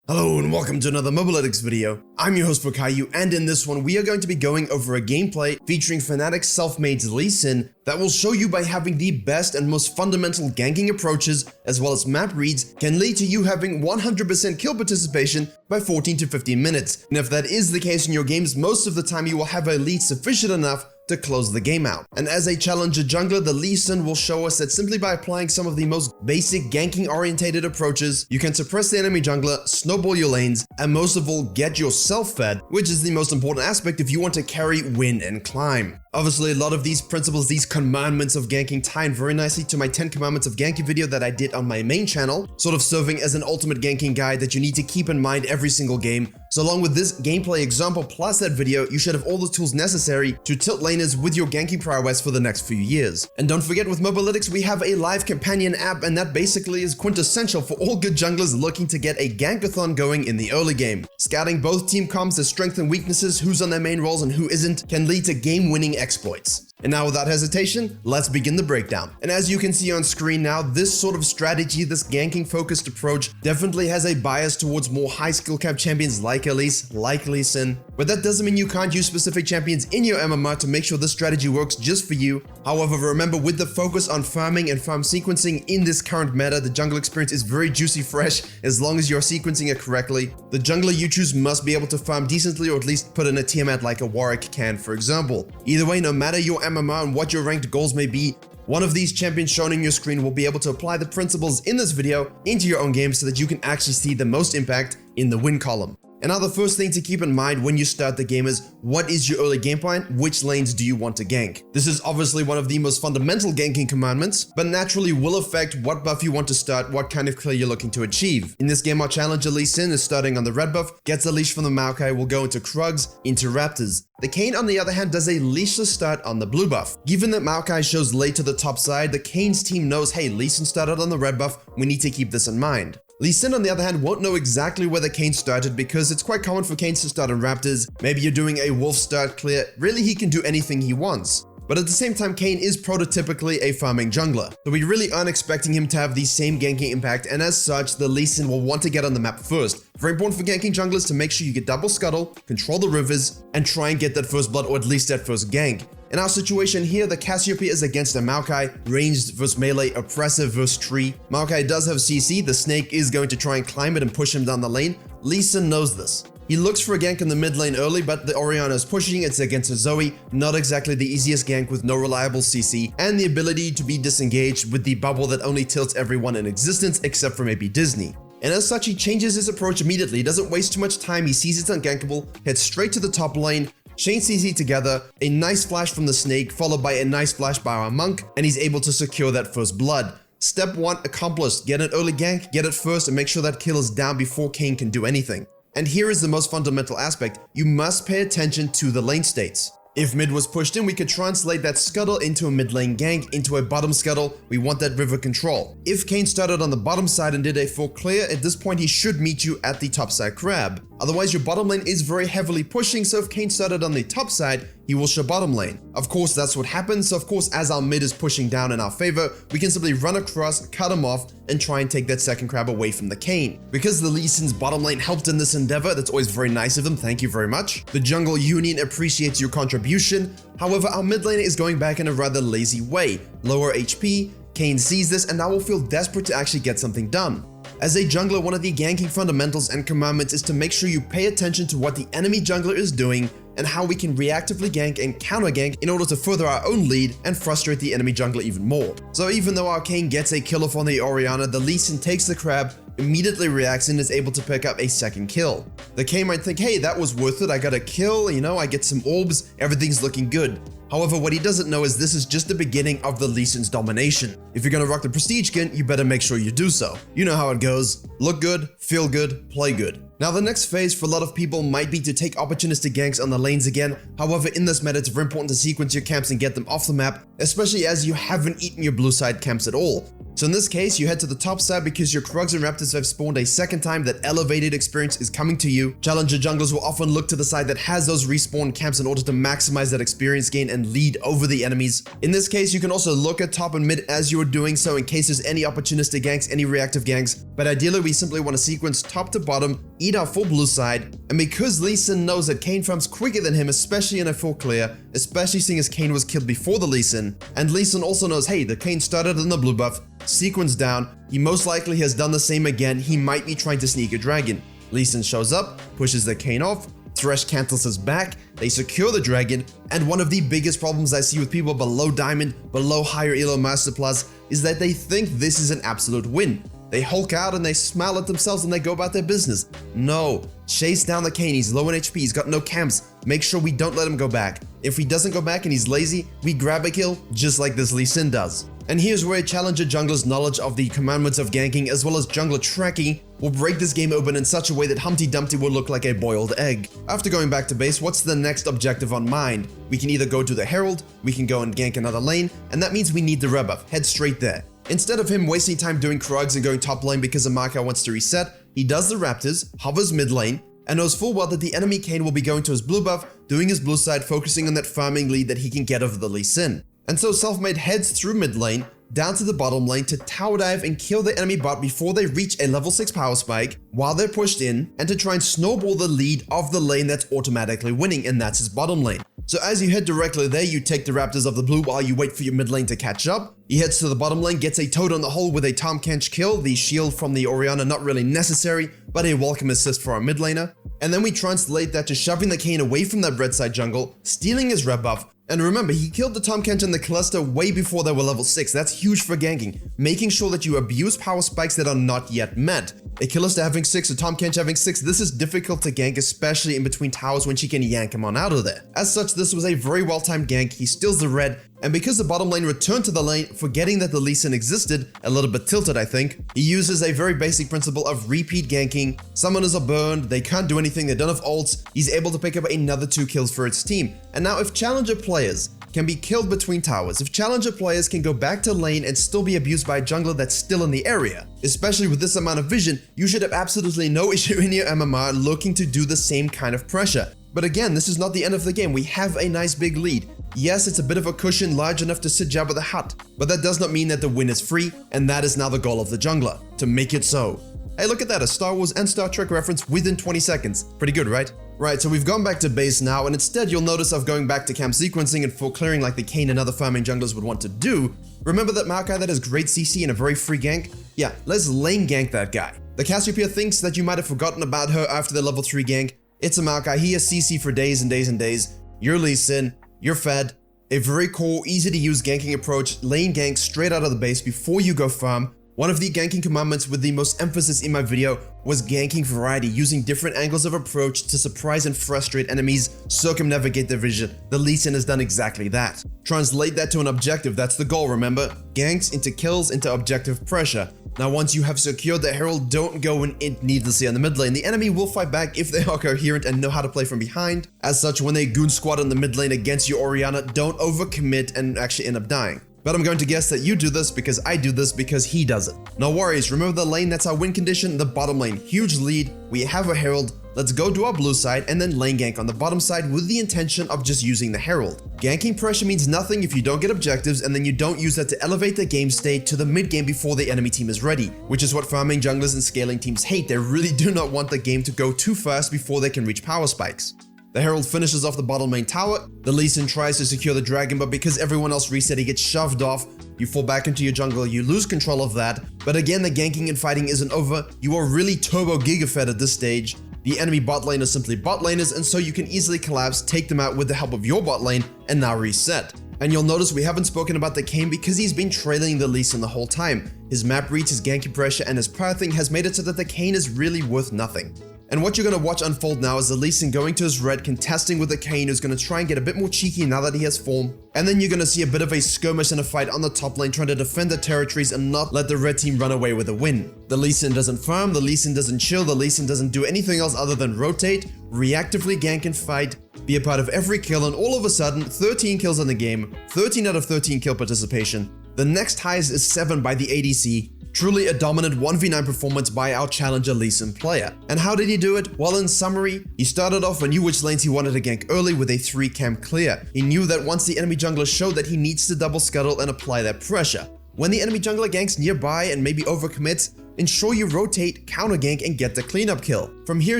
Hello and welcome to another Mobalytics video. I'm your host Virkayu, and in this one we are going to be going over a gameplay featuring Fnatic's Selfmade's Lee Sin that will show you by having the best and most fundamental ganking approaches as well as map reads can lead to you having 100% kill participation by 14 to 15 minutes. And if that is the case in your games, most of the time you will have a lead sufficient enough to close the game out. And as a challenger jungler, the Lee Sin will show us that simply by applying some of the most basic ganking orientated approaches, you can suppress the enemy jungler, snowball your lanes, and most of all get yourself fed, which is the most important aspect if you want to carry, win, and climb. Obviously, a lot of these principles, these commandments of ganking tie in very nicely to my 10 commandments of ganking video that I did on my main channel, sort of serving as an ultimate ganking guide that you need to keep in mind every single game. So along with this gameplay example plus that video, you should have all the tools necessary to tilt laners with your ganking prowess for the next few years. And don't forget, with Mobalytics, we have a live companion app, and that basically is quintessential for all good junglers looking to get a gankathon going in the early game. Scouting both team comps, their strengths and weaknesses, who's on their main roles and who isn't, can lead to game-winning exploits. And now without hesitation, let's begin the breakdown. And as you can see on screen now, this sort of strategy, this ganking focused approach definitely has a bias towards more high skill cap champions like Elise, like Lee Sin. But that doesn't mean you can't use specific champions in your MMR to make sure this strategy works just for you. However, remember, with the focus on farming and farm sequencing in this current meta, the jungle experience is very juicy fresh as long as you're sequencing it correctly. The jungler you choose must be able to farm decently, or at least put in a Tiamat like a Warwick can, for example. Either way, no matter your MMR and what your ranked goals may be, one of these champions shown in your screen will be able to apply the principles in this video into your own game so that you can actually see the most impact in the win column. And now the first thing to keep in mind when you start the game is, what is your early game plan? Which lanes do you want to gank? This is obviously one of the most fundamental ganking commandments, but naturally will affect what buff you want to start, what kind of clear you're looking to achieve. In this game, our challenger Lee Sin is starting on the red buff, gets a leash from the Maokai, will go into Krugs, into Raptors. The Kayn, on the other hand, does a leashless start on the blue buff. Given that Maokai shows late to the top side, the Kayn's team knows, hey, Lee Sin started on the red buff, we need to keep this in mind. Lee Sin, on the other hand, won't know exactly where the Kayn started because it's quite common for Kayns to start on Raptors. Maybe you're doing a Wolf start clear. Really, he can do anything he wants. But at the same time, Kayn is prototypically a farming jungler, so we really aren't expecting him to have the same ganking impact, and as such, the Lee Sin will want to get on the map first. Very important for ganking junglers to make sure you get double scuttle, control the rivers, and try and get that first blood, or at least that first gank. In our situation here, the Cassiopeia is against a Maokai, ranged versus melee, oppressive versus tree. Maokai does have CC, the snake is going to try and climb it and push him down the lane. Lee Sin knows this. He looks for a gank in the mid lane early, but the Orianna is pushing, it's against a Zoe, not exactly the easiest gank with no reliable CC, and the ability to be disengaged with the bubble that only tilts everyone in existence except for maybe Disney. And as such, he changes his approach immediately, he doesn't waste too much time, he sees it's ungankable, heads straight to the top lane, chain CC together, a nice flash from the snake, followed by a nice flash by our monk, and he's able to secure that first blood. Step 1 accomplished, get an early gank, get it first, and make sure that kill is down before Kayn can do anything. And here is the most fundamental aspect, you must pay attention to the lane states. If mid was pushed in, we could translate that scuttle into a mid lane gank, into a bottom scuttle, we want that river control. If Kayn started on the bottom side and did a full clear, at this point he should meet you at the top side crab. Otherwise, your bottom lane is very heavily pushing, so if Kayn started on the top side, he will show bottom lane. Of course, that's what happens, so of course, as our mid is pushing down in our favor, we can simply run across, cut him off, and try and take that second crab away from the Kayn. Because the Lee Sin's bottom lane helped in this endeavor, that's always very nice of them, thank you very much. The jungle union appreciates your contribution. However, our mid lane is going back in a rather lazy way. Lower HP, Kayn sees this, and now will feel desperate to actually get something done. As a jungler, one of the ganking fundamentals and commandments is to make sure you pay attention to what the enemy jungler is doing and how we can reactively gank and counter gank in order to further our own lead and frustrate the enemy jungler even more. So even though our Kayn gets a kill off on the Orianna, the Lee Sin takes the crab, immediately reacts and is able to pick up a second kill. The Kayn might think, hey, that was worth it, I got a kill, you know, I get some orbs, everything's looking good. However, what he doesn't know is this is just the beginning of the Lee Sin's domination. If you're gonna rock the prestige skin, you better make sure you do so. You know how it goes. Look good, feel good, play good. Now the next phase for a lot of people might be to take opportunistic ganks on the lanes again. However, in this meta, it's very important to sequence your camps and get them off the map especially as you haven't eaten your blue side camps at all. So in this case, you head to the top side because your Krugs and Raptors have spawned a second time. That elevated experience is coming to you. Challenger junglers will often look to the side that has those respawn camps in order to maximize that experience gain and lead over the enemies. In this case, you can also look at top and mid as you are doing so in case there's any opportunistic ganks, any reactive ganks. But ideally, we simply want to sequence top to bottom, eat our full blue side. And because Lee Sin knows that Kayn farms quicker than him, especially in a full clear, especially seeing as Kayn was killed before the Lee Sin. And Lee Sin also knows, hey, the Kayn started in the blue buff, sequence down, he most likely has done the same again. He might be trying to sneak a dragon. Lee Sin shows up, pushes the Kayn off, Thresh cancels his back, they secure the dragon, and one of the biggest problems I see with people below Diamond, below higher Elo Master Plus, is that they think this is an absolute win. They hulk out and they smile at themselves and they go about their business. No, chase down the Kayn, he's low in HP, he's got no camps, make sure we don't let him go back. If he doesn't go back and he's lazy, we grab a kill, just like this Lee Sin does. And here's where a Challenger jungler's knowledge of the commandments of ganking as well as jungler tracking will break this game open in such a way that Humpty Dumpty will look like a boiled egg. After going back to base, what's the next objective on mind? We can either go to the Herald, we can go and gank another lane, and that means we need the rebuff, head straight there. Instead of him wasting time doing Krugs and going top lane because Amaka wants to reset, he does the Raptors, hovers mid lane, and knows full well that the enemy Kayn will be going to his blue buff, doing his blue side, focusing on that farming lead that he can get over the Lee Sin. And so Selfmade heads through mid lane, down to the bottom lane to tower dive and kill the enemy bot before they reach a level 6 power spike while they're pushed in, and to try and snowball the lead of the lane that's automatically winning, and that's his bottom lane. So as you head directly there, you take the Raptors of the blue while you wait for your mid lane to catch up. He heads to the bottom lane, gets a Toad on the hole with a Tahm Kench kill, the shield from the Orianna not really necessary, but a welcome assist for our mid laner. And then we translate that to shoving the Kayn away from that red side jungle, stealing his red buff. And remember, he killed the Tahm Kench and the Kalista way before they were level 6. That's huge for ganking, making sure that you abuse power spikes that are not yet met. A Kalista having 6, a Tahm Kench having 6, this is difficult to gank, especially in between towers when she can yank him on out of there. As such, this was a very well-timed gank. He steals the red, and because the bottom lane returned to the lane, forgetting that the Lee Sin existed, a little bit tilted I think, he uses a very basic principle of repeat ganking. Summoners are burned, they can't do anything, they don't have ults, he's able to pick up another 2 kills for its team. And now if Challenger players can be killed between towers, if Challenger players can go back to lane and still be abused by a jungler that's still in the area, especially with this amount of vision, you should have absolutely no issue in your MMR looking to do the same kind of pressure. But again, this is not the end of the game. We have a nice big lead. Yes, it's a bit of a cushion large enough to sit Jabba the Hutt, but that does not mean that the win is free, and that is now the goal of the jungler, to make it so. Hey, look at that, a Star Wars and Star Trek reference within 20 seconds. Pretty good, right? Right, so we've gone back to base now, and instead you'll notice of going back to camp sequencing and full clearing like the Kayn and other farming junglers would want to do. Remember that Maokai that has great CC and a very free gank? Yeah, let's lane gank that guy. The Cassiopeia thinks that you might have forgotten about her after the level 3 gank. It's a Maokai, he has CC for days and days and days. You're Lee Sin, you're fed. A very cool, easy to use ganking approach, lane gank straight out of the base before you go farm. One of the ganking commandments with the most emphasis in my video was ganking variety, using different angles of approach to surprise and frustrate enemies, circumnavigate their vision. The Lee Sin has done exactly that. Translate that to an objective, that's the goal, remember? Ganks into kills into objective pressure. Now once you have secured the Herald, don't go and int needlessly on the mid lane. The enemy will fight back if they are coherent and know how to play from behind. As such, when they goon squad on the mid lane against your Orianna, don't overcommit and actually end up dying. But I'm going to guess that you do this because I do this because he does it. No worries, remember the lane, that's our win condition, the bottom lane. Huge lead, we have a Herald, let's go to our blue side and then lane gank on the bottom side with the intention of just using the Herald. Ganking pressure means nothing if you don't get objectives and then you don't use that to elevate the game state to the mid game before the enemy team is ready, which is what farming junglers and scaling teams hate. They really do not want the game to go too fast before they can reach power spikes. The Herald finishes off the bottom lane tower, the Lee Sin tries to secure the dragon, but because everyone else reset, he gets shoved off, you fall back into your jungle, you lose control of that, but again the ganking and fighting isn't over, you are really turbo gigafed at this stage. The enemy bot lane is simply bot laners, and so you can easily collapse, take them out with the help of your bot lane, and now reset. And you'll notice we haven't spoken about the Kayn because he's been trailing the Lee Sin the whole time. His map reads, his ganking pressure, and his pathing has made it so that the Kayn is really worth nothing. And what you're going to watch unfold now is the Lee Sin going to his red, contesting with the Kayn, who's going to try and get a bit more cheeky now that he has form. And then you're going to see a bit of a skirmish and a fight on the top lane, trying to defend the territories and not let the red team run away with a win. The Lee Sin doesn't farm, the Lee Sin doesn't chill, the Lee Sin doesn't do anything else other than rotate, reactively gank and fight, be a part of every kill, and all of a sudden, 13 kills in the game, 13 out of 13 kill participation. The next highest is 7 by the ADC. Truly a dominant 1v9 performance by our challenger Lee Sin player. And how did he do it? Well, in summary, he started off and knew which lanes he wanted to gank early with a 3-camp clear. He knew that once the enemy jungler showed that he needs to double scuttle and apply that pressure. When the enemy jungler ganks nearby and maybe overcommits, ensure you rotate, counter gank, and get the cleanup kill. From here,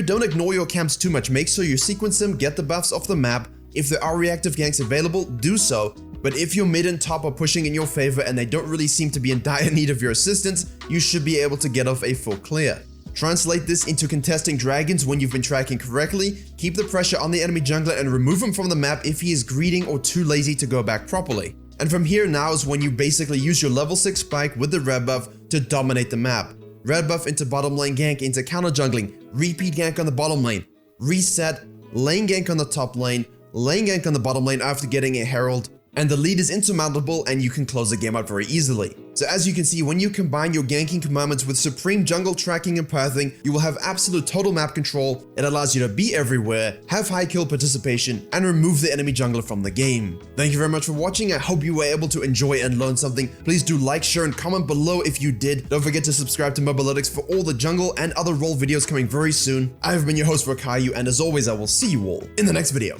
don't ignore your camps too much, make sure you sequence them, get the buffs off the map. If there are reactive ganks available, do so. But if your mid and top are pushing in your favor and they don't really seem to be in dire need of your assistance, you should be able to get off a full clear. Translate this into contesting dragons when you've been tracking correctly, keep the pressure on the enemy jungler and remove him from the map if he is greeting or too lazy to go back properly. And from here now is when you basically use your level 6 spike with the red buff to dominate the map. Red buff into bottom lane gank into counter jungling, repeat gank on the bottom lane, reset, lane gank on the top lane gank on the bottom lane after getting a herald, and the lead is insurmountable and you can close the game out very easily. So as you can see, when you combine your ganking commandments with supreme jungle tracking and pathing, you will have absolute total map control. It allows you to be everywhere, have high kill participation, and remove the enemy jungler from the game. Thank you very much for watching. I hope you were able to enjoy and learn something. Please do like, share, and comment below if you did. Don't forget to subscribe to Mobalytics for all the jungle and other role videos coming very soon. I've been your host Virkayu, and as always, I will see you all in the next video.